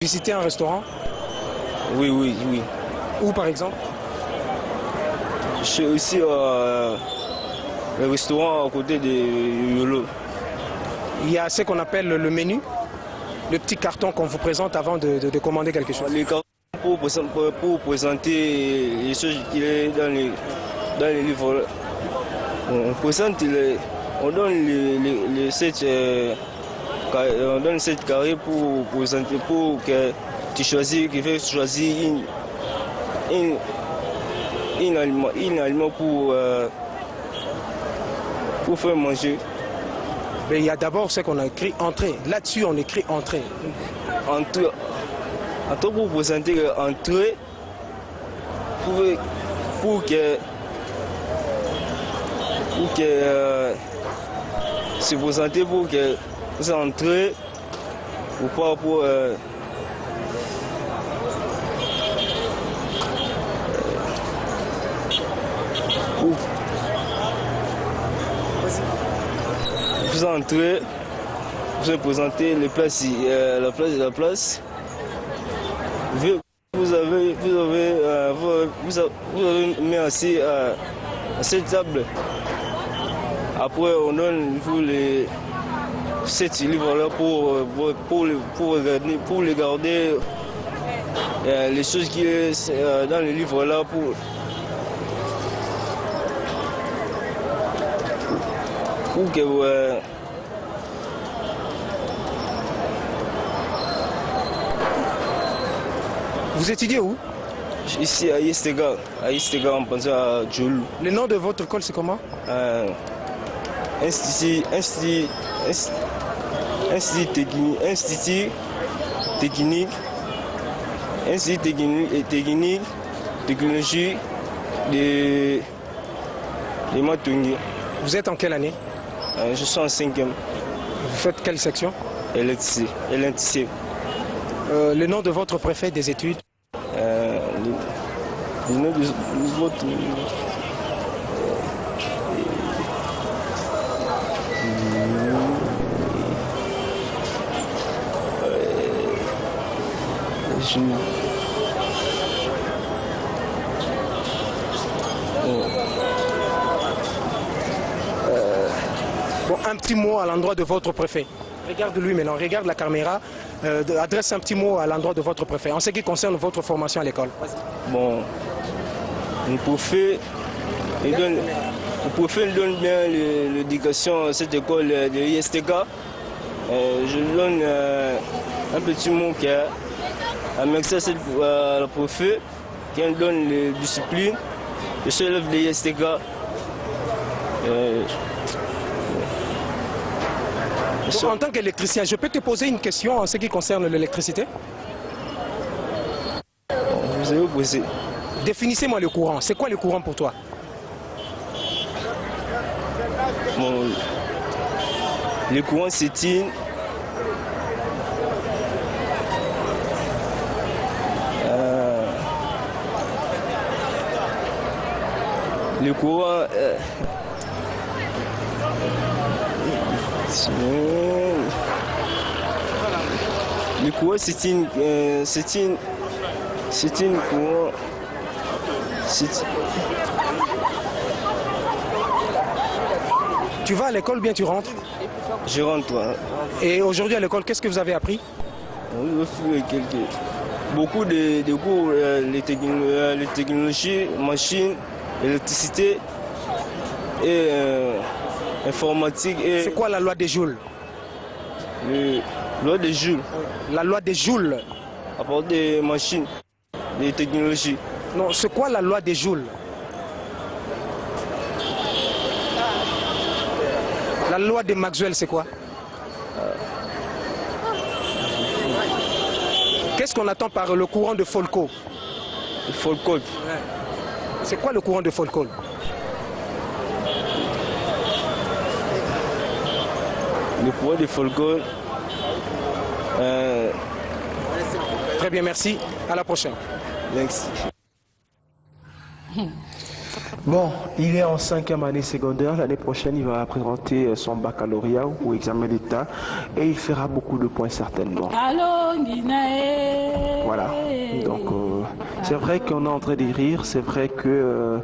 Visiter un restaurant? Oui, oui, oui. Où par exemple? Je suis aussi le restaurant à côté de Yolo. Il y a ce qu'on appelle le menu, le petit carton qu'on vous présente avant de commander quelque chose. Les cartons pour présenter les choses qui sont dans les livres. On présente on donne les 7 carrés pour présenter, pour que tu choisisses, qu'il fait choisir un aliment pour faire manger. Mais il y a d'abord ce qu'on a écrit entrée. Là-dessus, on écrit entrée. Entrée pour présenter entrée pour que se présenter pour que vous entrez ou pas pour vous entrez, vous présentez les places, la place. Vous avez mis assis à cette table. Après, on donne vous les 7 livres-là pour les garder les choses qui sont dans les livres-là pour que Vous étudiez où? Ici à Istega, on pense à Djoul. Le nom de votre école, c'est comment? Institut technique, technologie de Matungi. Vous êtes en quelle année? Je suis en 5e. Vous faites quelle section? LNTC. Le nom de votre préfet des études? Le nom de votre... Bon, un petit mot à l'endroit de votre préfet. Regarde lui maintenant, regarde la caméra. Adresse un petit mot à l'endroit de votre préfet en ce qui concerne votre formation à l'école. Bon, le préfet donne bien l'éducation à cette école de ISTK. Je donne un petit mot qui a annexé à la préfet qui donne les disciplines. Je suis élève de ISTK. En tant qu'électricien, je peux te poser une question en ce qui concerne l'électricité? Vous avez posé. Définissez-moi le courant. C'est quoi le courant pour toi? Bon, le courant, c'est une... le courant... le courant, c'est une courant... Tu vas à l'école ou bien tu rentres? Je rentre. Et aujourd'hui à l'école, qu'est-ce que vous avez appris? Beaucoup de cours, les technologies, machines, électricité et informatique. C'est quoi la loi des Joules? La loi des Joules. La loi des Joules. À part des machines, des technologies. Non, c'est quoi la loi des Joules? La loi de Maxwell, c'est quoi? Qu'est-ce qu'on attend par le courant de Folco? Folco. C'est quoi le courant de Folco? Le courant de Folco. Très bien, merci. À la prochaine. Merci. Bon, il est en 5e année secondaire. L'année prochaine, il va présenter son baccalauréat ou examen d'État et il fera beaucoup de points certainement. Voilà. Donc, c'est vrai qu'on est en train de rire. C'est vrai que